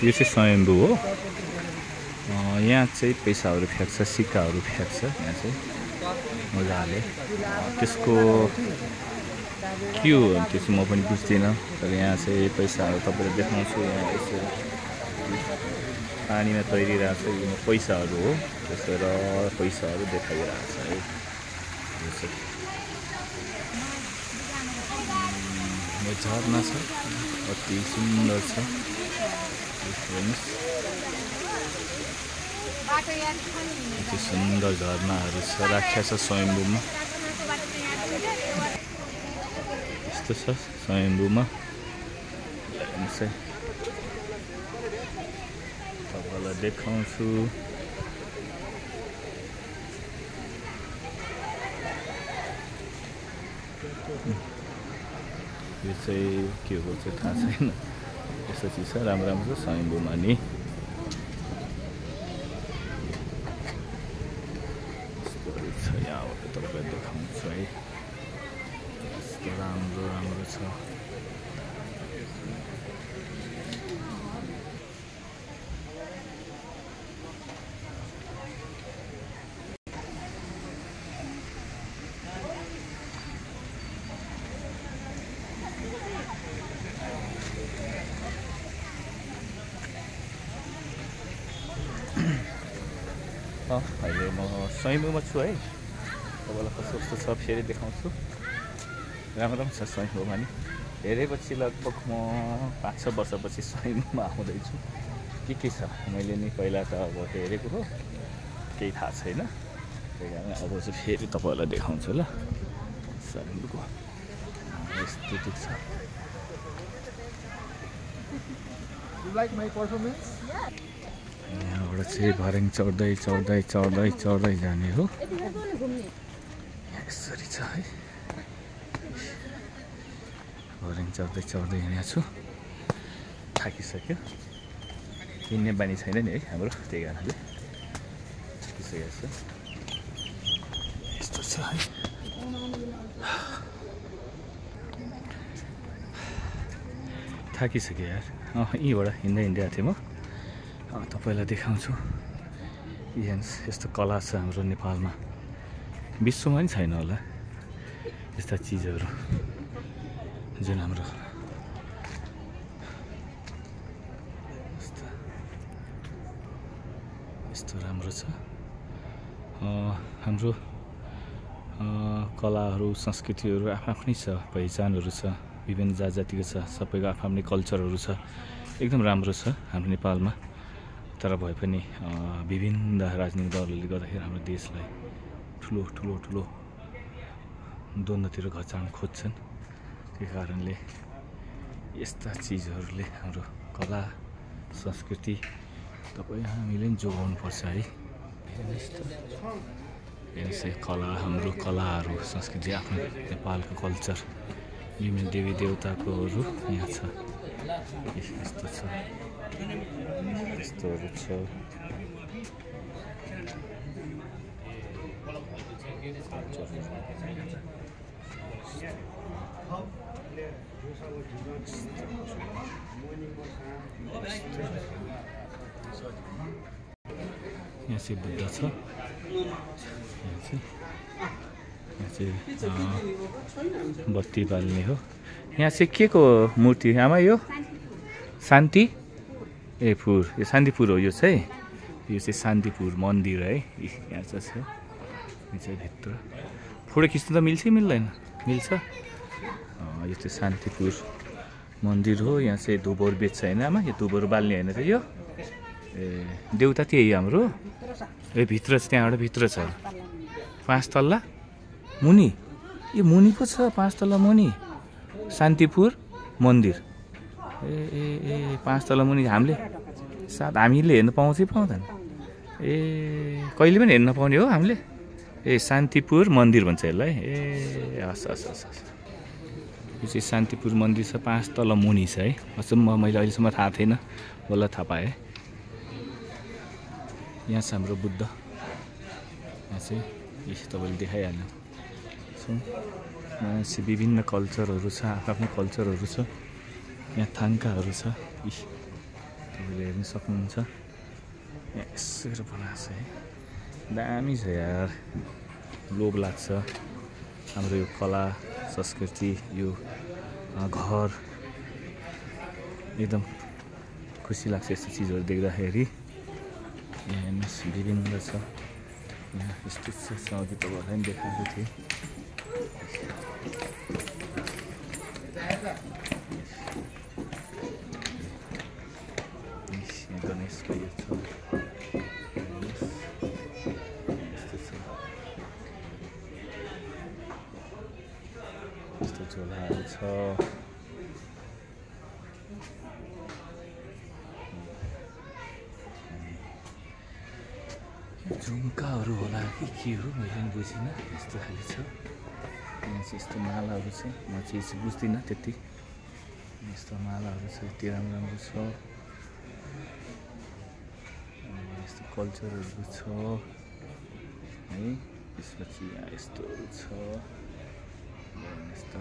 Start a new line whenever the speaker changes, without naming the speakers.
यो चाहिँ स्वयम्भू हो। यहाँ चाहिँ पैसाहरू फ्याँक्छ, सिक्काहरू फ्याँक्छ यहाँ चाहिँ मजाले। त्यसको के हो त्यो चाहिँ म पनि बुझ्दिनँ, तर यहाँ चाहिँ पैसाहरू तपाईँले देखाउँछु। यहाँ यसो पानीमा तैरिरहेको छ, यो पैसाहरू हो। त्यसो र पैसाहरू देखाइरहेको छ है। यो झरना छ, अति सुन्दर छ। अति सुन्दर झरनाहरू छ, राख्या छ स्वयम्भूमा। यस्तो छ स्वयम्भूमा। तपाईँलाई देखाउँछु। यो चाहिँ के हो चाहिँ थाहा छैन। यस्तो चिज छ, राम्रो राम्रो छ स्वयम्भूमा नि। यस्तोहरू छ, यहाँबाट तपाईँलाई देखाउँछु है। यस्तो राम्रो राम्रो छ। अहिले म स्वयम्भूमा छु है। तपाईँलाई कस्तो कस्तो छ फेरि देखाउँछु। राम्रो छ स्वयम्भूमा नि। धेरै पछि लगभग म 5-6 वर्षपछि स्वयम्भूमा आउँदैछु। के छ मैले नि पहिला त अब हेरेको हो, केही थाहा छैन। त्यही कारण अब चाहिँ फेरि तपाईँहरूलाई देखाउँछु ल। स्वयम्भूको यस्तो छ। यहाँबाट चाहिँ भर्याङ चढ्दै चढ्दै चढ्दै चढ्दै जाने हो। यसरी छ है। भर्याङ चढ्दै चढ्दै हिँडेको छु। थाकिसक्यो, हिँड्ने बानी छैन नि है हाम्रो, त्यही कारणले थाकिसकेको छु। यस्तो छ है। थाकिसक्यो यार। यहीँबाट हिँड्दै हिँडिरहेको थिएँ म। तपाईँलाई देखाउँछु। यस्तो कला छ हाम्रो नेपालमा, विश्वमा नि छैन होला यस्ता चिजहरू जुन हाम्रो यस्तो राम्रो छ। हाम्रो कलाहरू, संस्कृतिहरू आफ्नै छ, पहिचानहरू छ, विभिन्न जात जातिको छ, सबैको आफ्नै कल्चरहरू छ। एकदम राम्रो छ हाम्रो नेपालमा। तर भए पनि विभिन्न राजनीतिक दलहरूले गर्दाखेरि हाम्रो देशलाई ठुलो ठुलो ठुलो द्वन्द्वतिर घचाउन खोज्छन्। त्यही कारणले यस्ता चिजहरूले हाम्रो कला संस्कृति तपाईँ हामीले पनि जोगाउनुपर्छ है। यसै कला, हाम्रो कलाहरू, संस्कृति, आफ्नो नेपालको कल्चर, विभिन्न देवी देवताकोहरू यहाँ छ। यस्तो छ, यस्तोहरू छ। यहाँ चाहिँ बुद्ध छ। यहाँ चाहिँ बत्ती बाल्ने हो। यहाँ चाहिँ के को मूर्ति आमा? यो शान्ति पुर, यो शान्तिपुर हो। यो चाहिँ शान्तिपुर मन्दिर है। यहाँ चाहिँ भित्र फोटो खिच्नु त मिल्छ मिल्दैन? मिल्छ। यो चाहिँ शान्तिपुर मन्दिर हो। यहाँ चाहिँ धुबोर बेच्छ होइन आमा? यो धुबोर बाल्ने होइन त यो? देउता त्यही हाम्रो। भित्र चाहिँ त्यहाँबाट भित्र छ 5 तल्ला मुनि। यो मुनि पो छ 5 तल्ला मुनि शान्तिपुर मन्दिर। ए 5 तल्ला मुनि हामीले हेर्न पाउँछ पाउँदैन? कहिले पनि हेर्न पाउने हो हामीले? शान्तिपुर मन्दिर भन्छ यसलाई। हस् हस् हस् हस्। यो चाहिँ शान्तिपुर मन्दिर छ, 5 तल मुनि छ है। मैले अहिलेसम्म थाहा थिएन, बल्ल थाहा पाएँ। यहाँ छ हाम्रो बुद्ध। यहाँ चाहिँ तपाईँले देखाइहाल्नु। मान्छे विभिन्न कल्चरहरू छ, आफ्नो कल्चरहरू छ। यहाँ थाङ्काहरू छ, तपाईँले हेर्न सक्नुहुन्छ। यहाँ यसरी बनाएको छ है, दामी छ यार, लोभ लाग्छ हाम्रो यो कला संस्कृति, यो घर एकदम खुसी लाग्छ यस्तो चिजहरू देख्दाखेरि। यहाँ हेर्नुहोस् विभिन्न छ, यहाँ यस्तो छ, अघि तपाईँहरूलाई पनि देखाएको थिएँ। गणेशको यो छ, यस्तो छ, यस्तो झोलाहरू छ। झुम्काहरू होला कि के हो मैले पनि बुझिनँ, यस्तो खाले छ। यहाँ चाहिँ यस्तो मालाहरू छ, म चाहिँ बुझ्दिनँ त्यति। यस्तो मालाहरू छ, यति राम्रो राम्रो छ। यस्तो कल्चरहरू छ है। त्यसपछि यहाँ यस्तोहरू छ, यस्तो